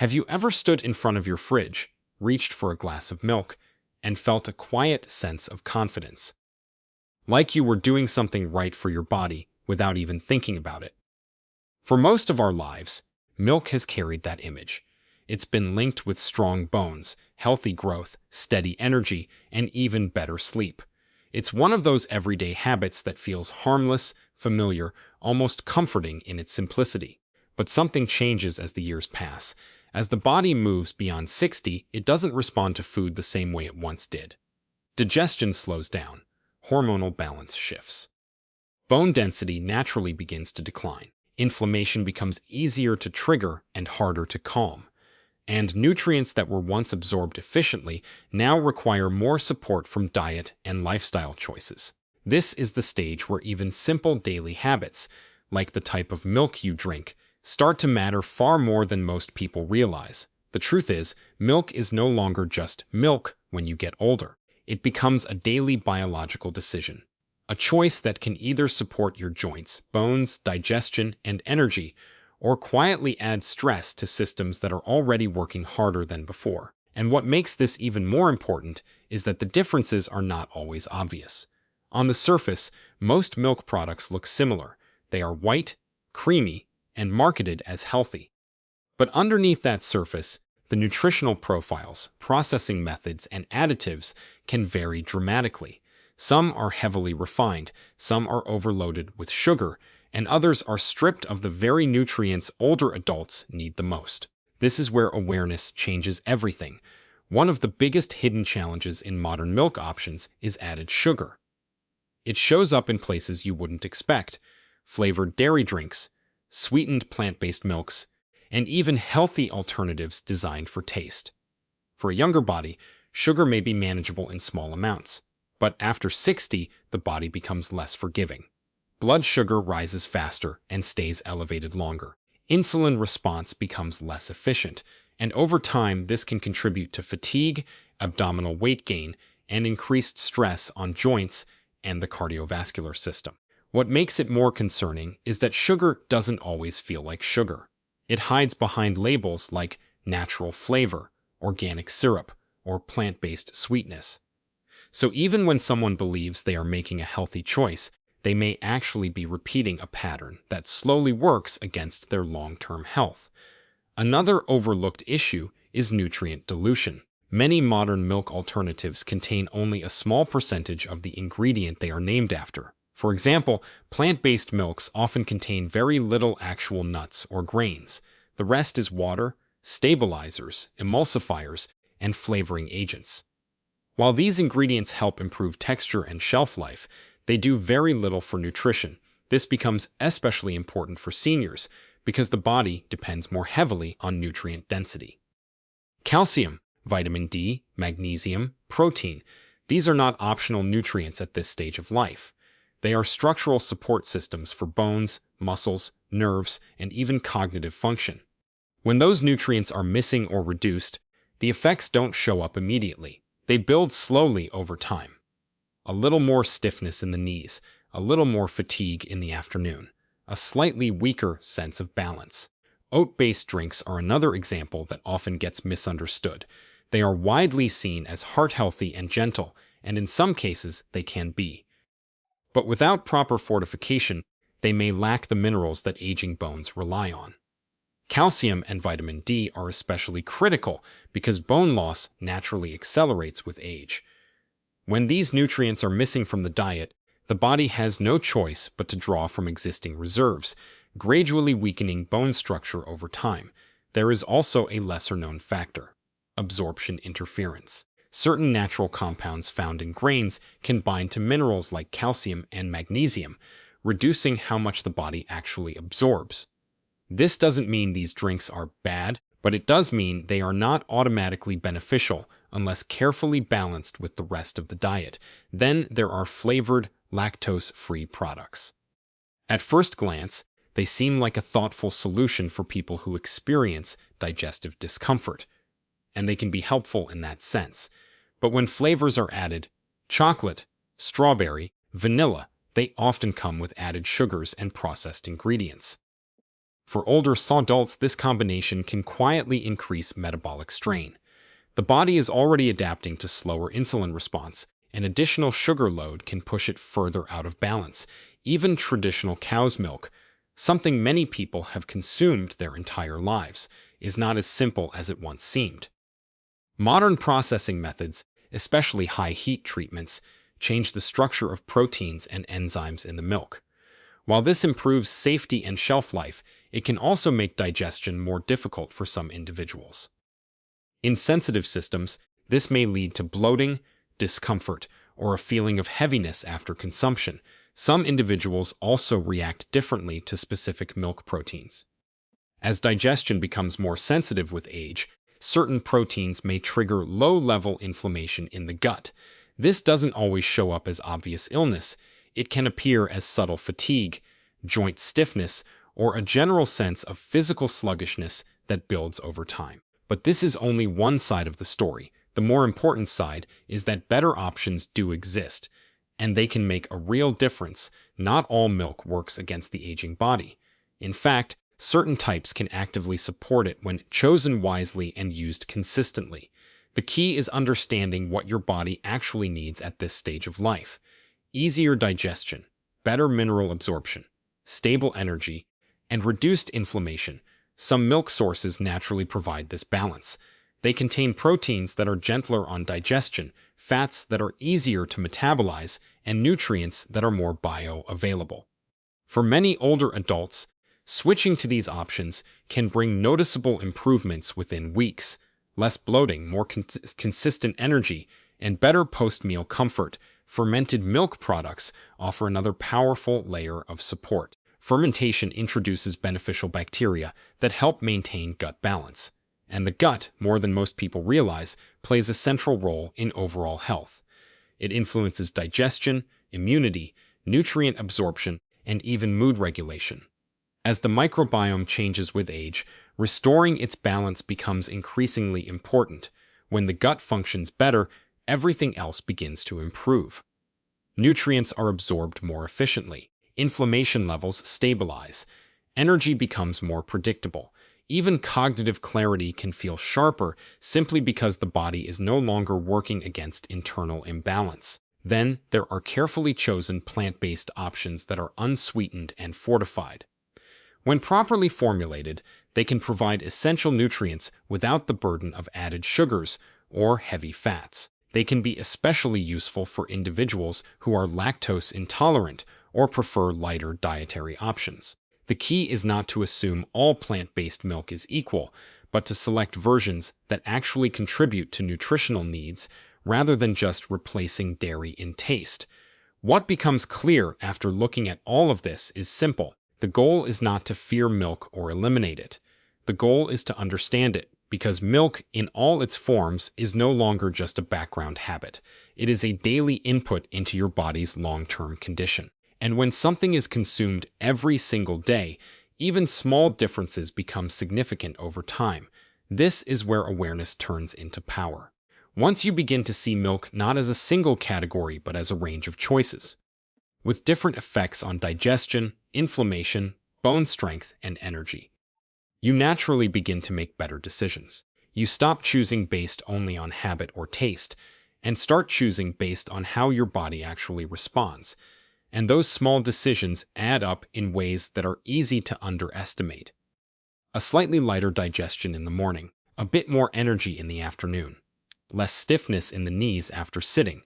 Have you ever stood in front of your fridge, reached for a glass of milk, and felt a quiet sense of confidence? Like you were doing something right for your body without even thinking about it. For most of our lives, milk has carried that image. It's been linked with strong bones, healthy growth, steady energy, and even better sleep. It's one of those everyday habits that feels harmless, familiar, almost comforting in its simplicity. But something changes as the years pass. As the body moves beyond 60, it doesn't respond to food the same way it once did. Digestion slows down. Hormonal balance shifts. Bone density naturally begins to decline. Inflammation becomes easier to trigger and harder to calm. And nutrients that were once absorbed efficiently now require more support from diet and lifestyle choices. This is the stage where even simple daily habits, like the type of milk you drink, start to matter far more than most people realize. The truth is, milk is no longer just milk when you get older. It becomes a daily biological decision, a choice that can either support your joints, bones, digestion, and energy, or quietly add stress to systems that are already working harder than before. And what makes this even more important is that the differences are not always obvious. On the surface, most milk products look similar. They are white, creamy, and marketed as healthy. But underneath that surface, the nutritional profiles, processing methods, and additives can vary dramatically. Some are heavily refined, some are overloaded with sugar, and others are stripped of the very nutrients older adults need the most. This is where awareness changes everything. One of the biggest hidden challenges in modern milk options is added sugar. It shows up in places you wouldn't expect: flavored dairy drinks, sweetened plant-based milks, and even healthy alternatives designed for taste. For a younger body, sugar may be manageable in small amounts, but after 60, the body becomes less forgiving. Blood sugar rises faster and stays elevated longer. Insulin response becomes less efficient, and over time this can contribute to fatigue, abdominal weight gain, and increased stress on joints and the cardiovascular system. What makes it more concerning is that sugar doesn't always feel like sugar. It hides behind labels like natural flavor, organic syrup, or plant-based sweetness. So even when someone believes they are making a healthy choice, they may actually be repeating a pattern that slowly works against their long-term health. Another overlooked issue is nutrient dilution. Many modern milk alternatives contain only a small percentage of the ingredient they are named after. For example, plant-based milks often contain very little actual nuts or grains. The rest is water, stabilizers, emulsifiers, and flavoring agents. While these ingredients help improve texture and shelf life, they do very little for nutrition. This becomes especially important for seniors because the body depends more heavily on nutrient density. Calcium, vitamin D, magnesium, protein. These are not optional nutrients at this stage of life. They are structural support systems for bones, muscles, nerves, and even cognitive function. When those nutrients are missing or reduced, the effects don't show up immediately. They build slowly over time. A little more stiffness in the knees, a little more fatigue in the afternoon, a slightly weaker sense of balance. Oat-based drinks are another example that often gets misunderstood. They are widely seen as heart-healthy and gentle, and in some cases they can be. But without proper fortification, they may lack the minerals that aging bones rely on. Calcium and vitamin D are especially critical because bone loss naturally accelerates with age. When these nutrients are missing from the diet, the body has no choice but to draw from existing reserves, gradually weakening bone structure over time. There is also a lesser-known factor: absorption interference. Certain natural compounds found in grains can bind to minerals like calcium and magnesium, reducing how much the body actually absorbs. This doesn't mean these drinks are bad, but it does mean they are not automatically beneficial unless carefully balanced with the rest of the diet. Then there are flavored, lactose-free products. At first glance, they seem like a thoughtful solution for people who experience digestive discomfort, and they can be helpful in that sense. But when flavors are added, chocolate, strawberry, vanilla, they often come with added sugars and processed ingredients. For older adults, this combination can quietly increase metabolic strain. The body is already adapting to slower insulin response. An additional sugar load can push it further out of balance. Even traditional cow's milk, something many people have consumed their entire lives, is not as simple as it once seemed. Modern processing methods, especially high-heat treatments, change the structure of proteins and enzymes in the milk. While this improves safety and shelf life, it can also make digestion more difficult for some individuals. In sensitive systems, this may lead to bloating, discomfort, or a feeling of heaviness after consumption. Some individuals also react differently to specific milk proteins. As digestion becomes more sensitive with age, certain proteins may trigger low-level inflammation in the gut. This doesn't always show up as obvious illness. It can appear as subtle fatigue, joint stiffness, or a general sense of physical sluggishness that builds over time. But this is only one side of the story. The more important side is that better options do exist, and they can make a real difference. Not all milk works against the aging body. In fact, certain types can actively support it when chosen wisely and used consistently. The key is understanding what your body actually needs at this stage of life. Easier digestion, better mineral absorption, stable energy, and reduced inflammation. Some milk sources naturally provide this balance. They contain proteins that are gentler on digestion, fats that are easier to metabolize, and nutrients that are more bioavailable. For many older adults, switching to these options can bring noticeable improvements within weeks. Less bloating, more consistent energy, and better post-meal comfort. Fermented milk products offer another powerful layer of support. Fermentation introduces beneficial bacteria that help maintain gut balance. And the gut, more than most people realize, plays a central role in overall health. It influences digestion, immunity, nutrient absorption, and even mood regulation. As the microbiome changes with age, restoring its balance becomes increasingly important. When the gut functions better, everything else begins to improve. Nutrients are absorbed more efficiently. Inflammation levels stabilize. Energy becomes more predictable. Even cognitive clarity can feel sharper simply because the body is no longer working against internal imbalance. Then there are carefully chosen plant-based options that are unsweetened and fortified. When properly formulated, they can provide essential nutrients without the burden of added sugars or heavy fats. They can be especially useful for individuals who are lactose intolerant or prefer lighter dietary options. The key is not to assume all plant-based milk is equal, but to select versions that actually contribute to nutritional needs rather than just replacing dairy in taste. What becomes clear after looking at all of this is simple. The goal is not to fear milk or eliminate it. The goal is to understand it, because milk in all its forms is no longer just a background habit. It is a daily input into your body's long-term condition. And when something is consumed every single day, even small differences become significant over time. This is where awareness turns into power. Once you begin to see milk not as a single category but as a range of choices, with different effects on digestion, inflammation, bone strength, and energy, you naturally begin to make better decisions. You stop choosing based only on habit or taste, and start choosing based on how your body actually responds. And those small decisions add up in ways that are easy to underestimate. A slightly lighter digestion in the morning, a bit more energy in the afternoon, less stiffness in the knees after sitting,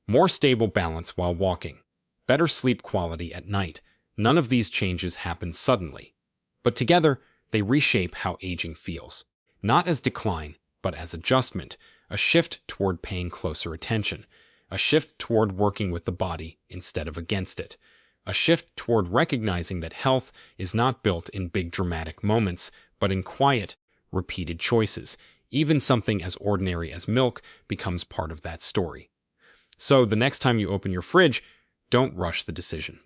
more stable balance while walking, better sleep quality at night. None of these changes happen suddenly, but together they reshape how aging feels. Not as decline, but as adjustment, a shift toward paying closer attention, a shift toward working with the body instead of against it, a shift toward recognizing that health is not built in big dramatic moments, but in quiet, repeated choices. Even something as ordinary as milk becomes part of that story. So the next time you open your fridge, don't rush the decision.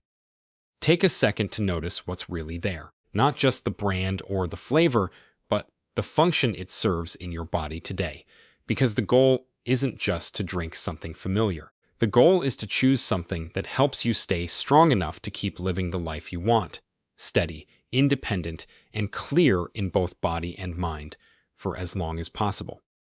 Take a second to notice what's really there. Not just the brand or the flavor, but the function it serves in your body today. Because the goal isn't just to drink something familiar. The goal is to choose something that helps you stay strong enough to keep living the life you want. Steady, independent, and clear in both body and mind for as long as possible.